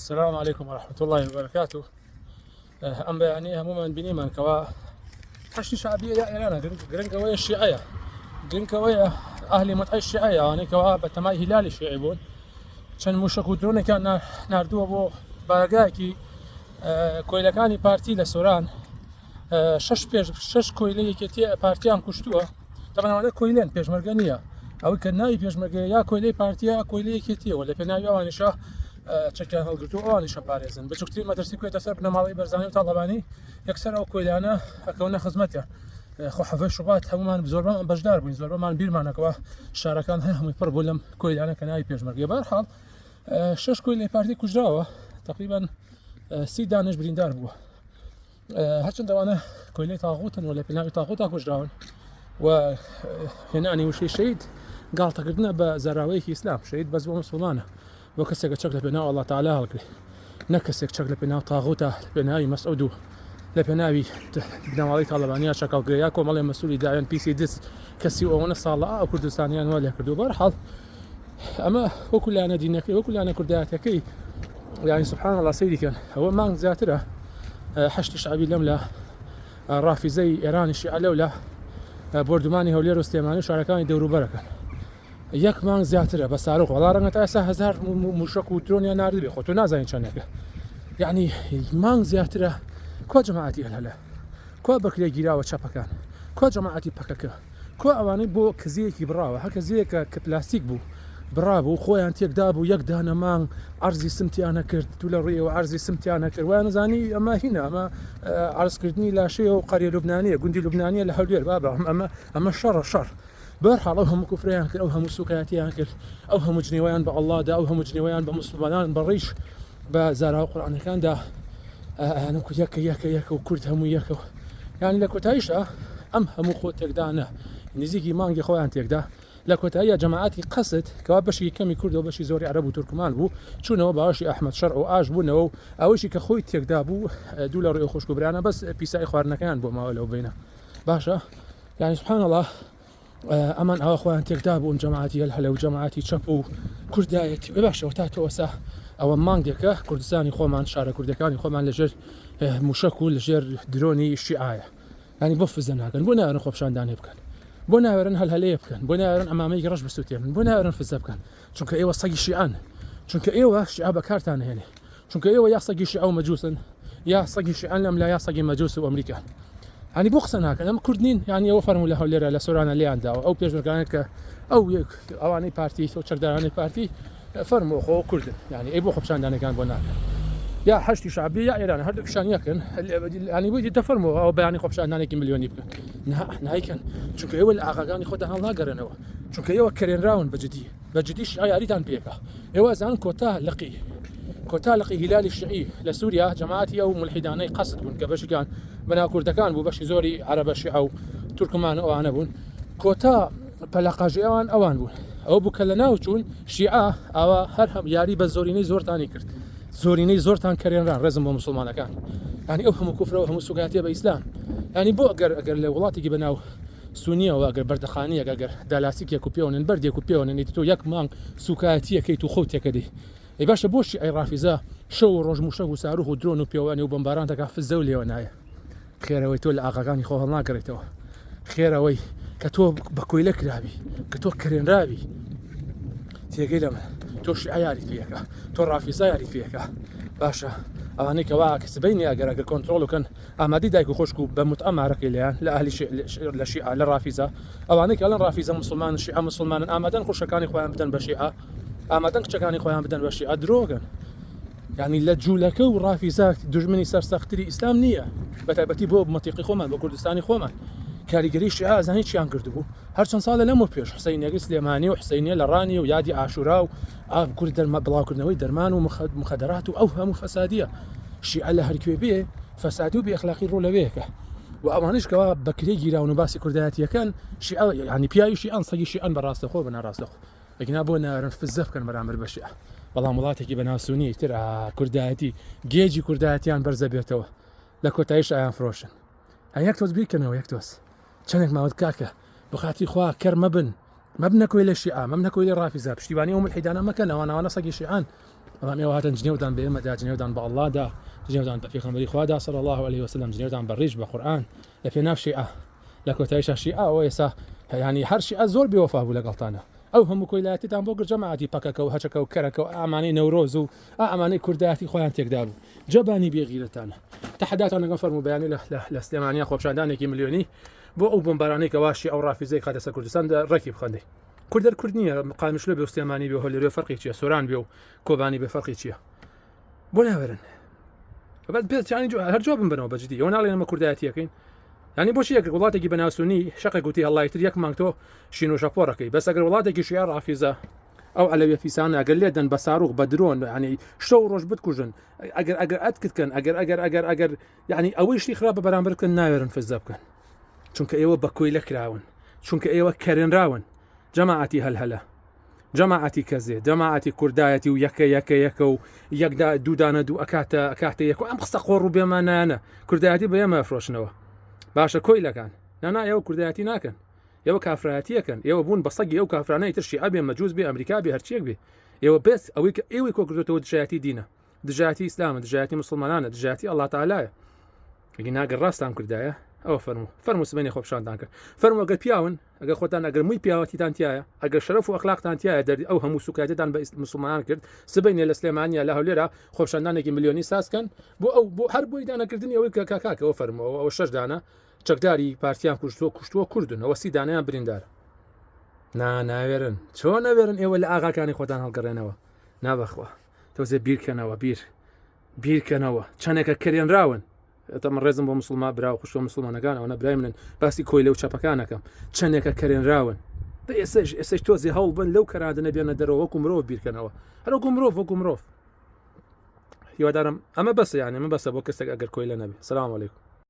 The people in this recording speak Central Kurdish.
السلام عليكم ورحمة الله وبركاته. أم يعني عموما بني من كوا حشي شعبية يا إيرانا جرنكوية الشيعية جرنكوية أهلي متعي الشيعية يعني كوا بتماي هلالي الشيعيبون كان مشكو دروني كان ناردو أبو باقاكي كويلكاني بارتي لسوران شش كويلي كتير بارتي عم كشتوها طبعا هذا كويلين بيش مرجانية أو كناي بيش مرجانية يا كويلي بارتي يا كويلي كتير ولا بناي أواني شاه چەکیان هەڵگرتو ئەوانی شەپارێزن بچووکترین مەدرسەی کوێتە سەر بنەماڵی بەرزانی و تاڵەبانی یەکسەر ئەو کۆیلانە ئەکەونە خزمەتیان خۆ حەڤەی شوبات هەمومان زۆربەمان بەشدار بووین زۆربەمان بیرمانەکەوە شارەکان هەمووی پڕ بوو لەم کۆیلانە کە ناوی پێشمەرگە بەهەرحاڵ شش کۆیلەی پارتی کوژراوە تقریبا 30 دانش بریندار بووە هەرچەندە ئەوانە کۆیلەی تاغوتن و لە پێناوی تاغوتا کوژراون و هێنانی وشەی شەید گاڵتەکردنە بە زەراوەیەکی ئیسلام شەید بەس بۆ مسڵمانە بۆ کەسێک چەک لە پێناو ئەڵڵا تەعالا هەڵگری نە کەسێک چەک لە پێناو تاغوتە لە پێناوی مەسعود و لە پێناوی بنەماڵی تاڵەبانیا شەکەڵگرەیا کۆمەڵێ مەسئولی داوێن پیسی دس کەسی ئەوەنە ساڵە ئەو کوردستانیان وا لێ کردو بەهەرحاڵ ئەمە وەکو لایەنە دینەکەی وەکو لایەنە کوردایەتەکەی یانی سوبحان الله سەیری کەن ئەوە مانگ زیاترە حەشتی شعبی لەم لە ڕافیزەی ئێرانی شیعە لەولە بردومانی هەولێر و سلێمانی و شارەکانی دەوروبەرەکەن یەک مانگ زیاترە بە ساڕۆخ وەڵا ڕەنگە تا ئێستا 1000 موشک و درۆنیان ناردبێ خۆ تۆ نازانین چەندێکە یعنی مانگ زیاترە کۆ جەماعەتی هەلهەلە کۆ بەکرێ گیراوە چەپەکان کۆ جەماعەتی پەکەکە کۆ ئەوانەی بۆ کزیەکی بڕاوە هەر کزیەکە کە پلاستیک بوو بڕابوو خۆیان تێکدا بوو یەک دانە مانگ عەرزی سمتیانە کرد تو لە ڕێەوە عەرزی سمتیانە کرد وایان نزانی ئەمە هینە ئەمە عەرزکردنی لاشەیە و قەریە لوبنانیە گوندی لوبنانیە لە هەولێر بابە ئەمە شەڕە بەهەرحاڵ ئەو هەموو کوفریان کرد ئەو هەموو سوکایەتیان کرد ئەو هەموو جنێوەیان بە ئەڵڵادا ئەو هەموو جنێوەیان بە موسڵمانان بەڕیش بە زاراوە قورئانەکاندا ئەنم کو یەکە و کورد هەموو یەکە یانی لە کۆتاییشە ئەم هەموو خۆ تێکدانە نزیکی مانگی خۆیان تێکدا لە کۆتاییە جەماعەتی قەسد کەوا بەشی کەمی کورد و بەشی زۆری عەرەب و تورکمان بوو چوونەوە باوەشی ئەحمەد شەرع و ئاش بوونەوە و ئەوەشی کە خۆی تێکدا بوو دوو لە ڕێی خۆشکوبرانە بەس پیسای خواردنەکەیان بۆ ماوە لەو بینە باشە یانی سوبحان الله ئەمان ئەوە خۆیان تێکدا بوون جەماعەتی هەلهەلە و جەماعەتی چەپ و کوردایەتی باشەوە تا تۆسا ئەوە مانگێکە کوردستانی خۆمان شارە کوردەکانی خۆمان لەژێر موشک و لەژێر درۆنی شیعایە ینی بۆ فزە ناکەن بۆ ناوێرن خۆپشاندانێ بکەن بۆ ناوێرن هەلهەلەیە بکەن بۆ ناوێرن ئەمامەی ڕەش بسووتێنن بۆ ناوێرن فزە بکەن چونکە ئێوە سەگی شیعان چونکە ئێوە شیعە بەکارتان هێنێ چونکە ئێوە یا سەگی شیعە و مەجووسن یا سەگی شیعان لەم لا یا سەگی مەجووس و ئەمریکان ینی بۆ قسە ناکەن ئەمە کورد نین ینی ئەوە فەرموو لە هەولێرە لە سۆرانە لێیانداوە ئەو پێشمەرگانە کە ئەو ئەوانەی پارتی و چەکدارانی پارتی فەرموو خۆ کوردن ینی ئەی بۆ خۆپشاندانەکان بۆ ناکەن یا حەشتی شعبی یا ئێران هەردووکیشان یەکن ینی بۆی دەفەرمەوە ئەو بەیانی خۆپشاندانێکی ملیۆنی بکەن نایکەن چونکە ئێوە لە ئاغاکانی خۆتان هەڵناگەڕێنەوە چونکە ئێوە کەرێنراون بەجددی شیعە یاریتان پێکە ئێوە زان کۆتا لەقی هیلالی شیعی لە سووریا جەماعەتی ئەو ملحیدانەی قەسد بوون کە بەشیان بەناو کوردەکان بوو بەشی زۆری عەرەبە شیعە و تورکمان ئەوانە بوون کۆتا پەلەقاژی ئەوان بوون ئەو بوو کە لە ناو چوون شیعە ئەوە هەر هەم یاری بە زۆرینەی زۆرتانی کرد زۆرینەی زۆرتان کەرێنران ڕێزم بۆ مسلمانەکان ینی ئەو هەموو کوفرەوە هەموو سوگاتیە بە ئیسلام ینی بۆ ئەگەر لە وڵاتێکی بەناو سونیەوە ئەگەر بەردەخانیەک ئەگەر دالاسیکێک و پێوەنن بەردێک و پێوەنن تۆ یەک مانگ سوکایەتیەکەیت و خەوتێکە دێ ئەی باشە بۆ شیعەی ڕافیزە شەو و ڕۆژ موشەک و ساروخ و درۆن و پێوانی و بەمباران دەکا فزە و لێوە نایە خێرەوەی تۆ لە ئاغاکانی خۆ هەڵناگەڕێتەوە خێرەوەی کە تۆ بە کۆیلە کرابی کە تۆ کەرێنراوی تێگەی لەمە تۆ شیعە یاریت پێەکە تۆ ڕافیزە یاریت پێەکە باشە ئەوانەی کەوا کەسبەی ئەگەر کۆنتڕۆڵ بکەن ئامادەی دایک و خۆشک و بە متئەمارەکەی لەیان لە ئەهلی لە شیعە لە ڕافیزە ئەوانەی کە لەن ڕافیزە مسلمان شیعە مسلمانن ئامادەن خوشەکانی خۆیان بدەن بە شیعە ئامادەن کچەکانی خۆیان بدەن بە شیعە درۆگەن ینی لە جوولەکە و ڕافیزە دژمنی سەرسەختری ئیسلام نییە بەتایبەتی بۆ مەتیقی خۆمان بۆ کوردستانی خۆمان کاریگەری شیعە زانی چیان کردبوو هەر چەند ساڵە لەمە پێش حسەینەگەی سلێمانی و حسەینیە لە ڕانی و یادی ئاشورا و کورد بڵاوکردنەوەی دەرمان و مخەدەرات و ئەو هەموو فەسادیە شیعە لە هەرکوێ بێ فەسادی و بێئەخلاقی ڕوو لەوەیەکە و ئەوانش کەوا بەکرێ گیراون و باسی کوردایەتیەکەن شیعە ینی پیاوی شیعەن سەگی شیعەن بەڕاستەخۆ بە ناڕاستەخۆ ئەگنا بۆ نارن فزە بکەن بەرامبەر بە شیعە بەڵام وڵاتێکی بەناو سونی تر کوردایەتی گێجی کوردایەتیان بەرزە بێتەوە لە کۆتاییش ئایان فرۆشن هەیەک تۆز بیرکەنەوە یەک تۆز چەندێک ماوەت کاکە بخاتی خوا کەر مەبن مەبنە کۆی لە شیعە مەبنە کۆی لە ڕافیزە پشتیوانی ئەو ملحیدانە مەکەن ئەوانە سەگی شیعەن بەڵام ئێوە هاتن جنێودان بە ئێمەدا جنێودان بە ئەڵڵادا جنێودان بە پێغەمبەری خوادا صلی الله عليه وسلم جنێودان بە ڕیژ بە قورئان لە پێناو شیعە لە کۆتاییشە شیعە ئەوە ئێستا ینی هەر شیعە زۆر بێوەفا بوو لەگەڵتانە ئەو هەموو کۆیلایەتیتان بۆ گرجەماعەتی پەکەکە و هەچەکە و کەرەکە و ئامانەی نەورۆز و ئامانەی کوردایەتی خۆیان تێکدا بوو جەبانی بێغیرەتانە تەحەداتان لەگەڵ فەرموو بەیانی لە سلێمانیا خۆپشاندانێکی ملیۆنی بۆ ئەو بۆمبارانەی کە واشی ئەو ڕافیزەی خاتە سەر کوردستاندا ڕێکی بخەندەی کوردەر کورد نییە قامشلە بێ و سلێمانی بێ هەولێرێ فەرقی چییە سۆران بێ و کۆبانی بێ فەرقی چییە بۆ ناوێرن پێیانی هەر جواب بنەوە بەجددی ئەو ناڵێن ئەمە کوردایەتیەکەین ینی بۆچی یەک وڵاتێکی بەناسوونی شەقی گوتی هەڵایتر یەک مانگتۆ شین و شەپۆڕەکەی بەس ئەگەر وڵاتێکی شیعە ڕافیزە ئەو ئەلەوێ پیسانە ئەگەر لێدەن بە ساروغ بە درۆن ینی شتە و ڕۆژ بتکوژن ئەگەر ئەتکردکەن ئەگەر ینی ئەوەی شتی خراپە بەرامبەرکەن ناوێرن فزە بکەن چونکە ئێوە بە کۆیلە کراون چونکە ئێوە کەرێنراون جەماعەتی هەلهەلە جەماعەتی کەزێ جەماعەتی کوردایەتی و یەکە و یەکدا دوودانە دوو ئەکاتە یەک و ئەم قسە قۆڕ و بێمانانە کوردایەتی بە ئێمە فرۆشنەوە باشە کۆیلەکان نانا ئێوە کوردایەتی ناکەن ئێوە کافرایەتیەکەن ئێوە بوون بە سەگی ئەو کافرانەی تر شیعە بێ مەجووز بێ ئەمریکا بێ هەرچیەک بێ ئێوە بێت ئەوەی کە ئێوەی کۆکردێتەوە دژایەتی دینە دژایەتی ئیسلامە دژایەتی مسلمانانە دژایەتی ئەڵڵا تەعالایە ئەگەر ناگەر ڕاستان کوردایە ئەوە فەرموو سبەینی خۆپشاندان کرد فەرموو ئەگەر پیاون ئەگەر خۆتان ئەگەر مووی پیاوەتیتان تایە ئەگەر شەرەف و ئەخلاقتان تایە دەردی ئەو هەموو سوکایەتتان بە مسلمانان کرد سبەینێ لە سلێمانیا لە هەولێرە خۆپشاندانێکی ملیۆنی سازکەن بۆ هەر بۆی دانەکردنی ئەوەی کە کاکەوە فەرمووە ئەوە شەش دانە چەکداری پارتیان کوشتووە کوردن ئەوە سی دانیان بریندار ناوێرن چۆن نەوێرن ئێوە لە ئاغاکانی خۆتان هەڵگەڕێنەوە نابەخوا تۆزێ بیرکەنەوە بیرکەنەوە چەندێکە کەرێنراون من ڕێزم بۆ مسلمان برا و خوشتۆ مسلمانەکانەوە نەبرای منن باسی کۆیلە و چەپەکانەکەم چەندێکە کەرێنراون ئێسش تۆزی هەوڵ بن لەو کەرادنە بێنە دەرەوە وەکو مرۆڤ بیرکەنەوە هەروەکو مرۆڤ هیوادارم ئەمە بەسە یانێ من بەسە بۆ کەسێک ئەگەر کۆیلە نەبێ سەلام عەلەیکوم